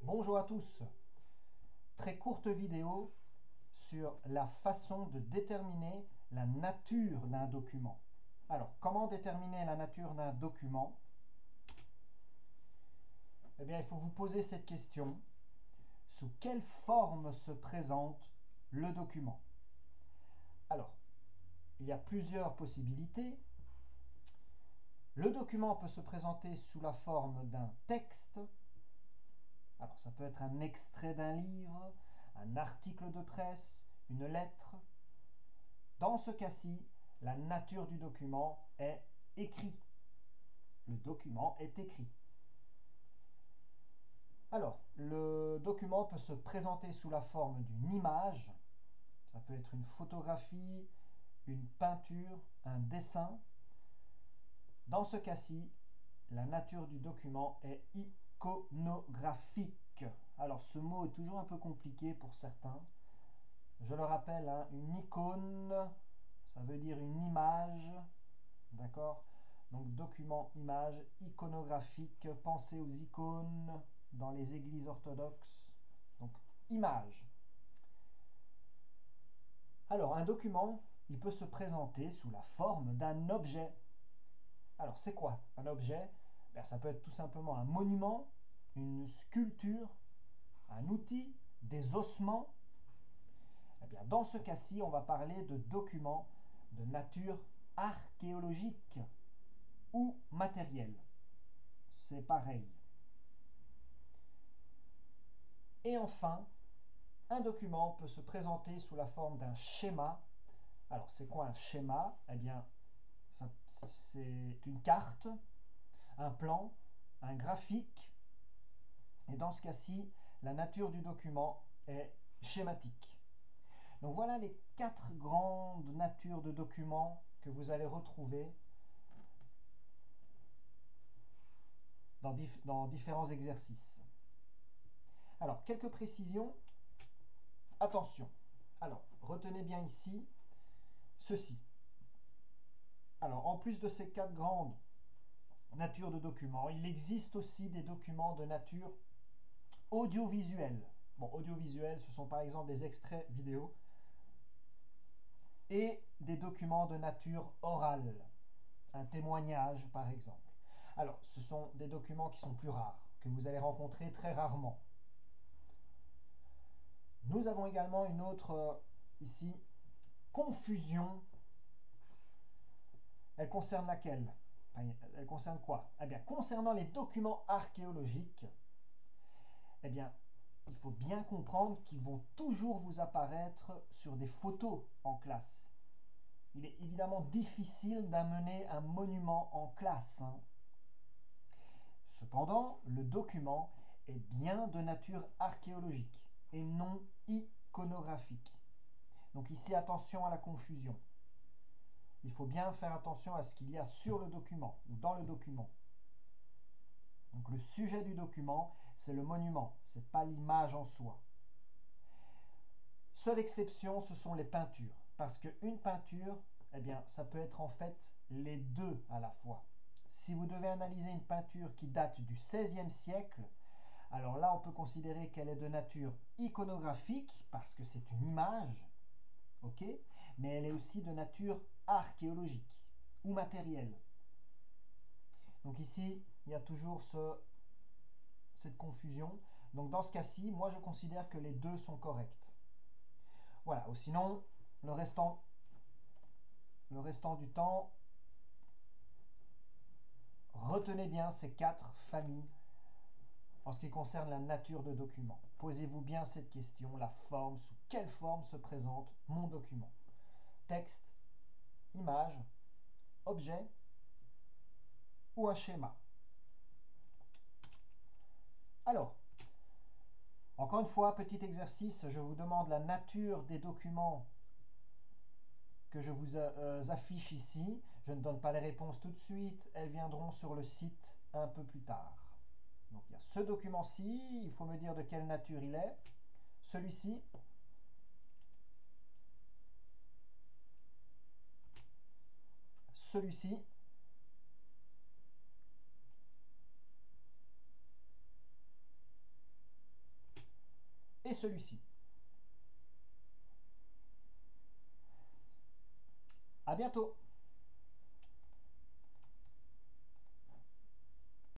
Bonjour à tous. Très courte vidéo sur la façon de déterminer la nature d'un document. Alors, comment déterminer la nature d'un document? Eh bien, il faut vous poser cette question. Sous quelle forme se présente le document? Alors, il y a plusieurs possibilités. Le document peut se présenter sous la forme d'un texte. Alors, ça peut être un extrait d'un livre, un article de presse, une lettre. Dans ce cas-ci, la nature du document est écrit. Le document est écrit. Alors, le document peut se présenter sous la forme d'une image. Ça peut être une photographie, une peinture, un dessin. Dans ce cas-ci, la nature du document est iconographique. Alors, ce mot est toujours un peu compliqué pour certains. Je le rappelle, hein, une icône, ça veut dire une image, d'accord? Donc document, image, iconographique, pensez aux icônes dans les églises orthodoxes. Donc image. Alors un document, il peut se présenter sous la forme d'un objet. Alors c'est quoi un objet? Ben, ça peut être tout simplement un monument, une sculpture, un outil, des ossements. Eh bien, dans ce cas-ci, on va parler de documents de nature archéologique ou matérielle. C'est pareil. Et enfin, un document peut se présenter sous la forme d'un schéma. Alors, c'est quoi un schéma? Eh bien, c'est une carte, un plan, un graphique. Et dans ce cas-ci, la nature du document est schématique. Donc voilà les 4 grandes natures de documents que vous allez retrouver dans différents exercices. Alors, quelques précisions. Attention. Alors, retenez bien ici ceci. Alors, en plus de ces 4 grandes natures de documents, il existe aussi des documents de nature audiovisuelle. Bon, audiovisuel, ce sont par exemple des extraits vidéo et des documents de nature orale, un témoignage par exemple. Alors, ce sont des documents qui sont plus rares, que vous allez rencontrer très rarement. Nous avons également une autre, ici, confusion. Elle concerne laquelle? Elle concerne quoi? Eh bien, concernant les documents archéologiques, eh bien, il faut bien comprendre qu'ils vont toujours vous apparaître sur des photos en classe. Il est évidemment difficile d'amener un monument en classe, hein. Cependant, le document est bien de nature archéologique et non iconographique. Donc ici, attention à la confusion. Il faut bien faire attention à ce qu'il y a sur le document ou dans le document. Donc le sujet du document, c'est le monument, ce n'est pas l'image en soi. Seule exception, ce sont les peintures. Parce qu'une peinture, eh bien, ça peut être en fait les deux à la fois. Si vous devez analyser une peinture qui date du XVIe siècle, alors là, on peut considérer qu'elle est de nature iconographique, parce que c'est une image, ok, mais elle est aussi de nature archéologique ou matérielle. Donc ici, il y a toujours cette confusion. Donc dans ce cas-ci, moi je considère que les deux sont corrects. Voilà, ou sinon, le restant du temps, retenez bien ces 4 familles en ce qui concerne la nature de document. Posez-vous bien cette question, la forme, sous quelle forme se présente mon document? Texte, image, objet ou un schéma? Alors, encore une fois, petit exercice, je vous demande la nature des documents que je vous affiche ici. Je ne donne pas les réponses tout de suite, elles viendront sur le site un peu plus tard. Donc il y a ce document-ci, il faut me dire de quelle nature il est. Celui-ci, celui-ci, et celui-ci. À bientôt!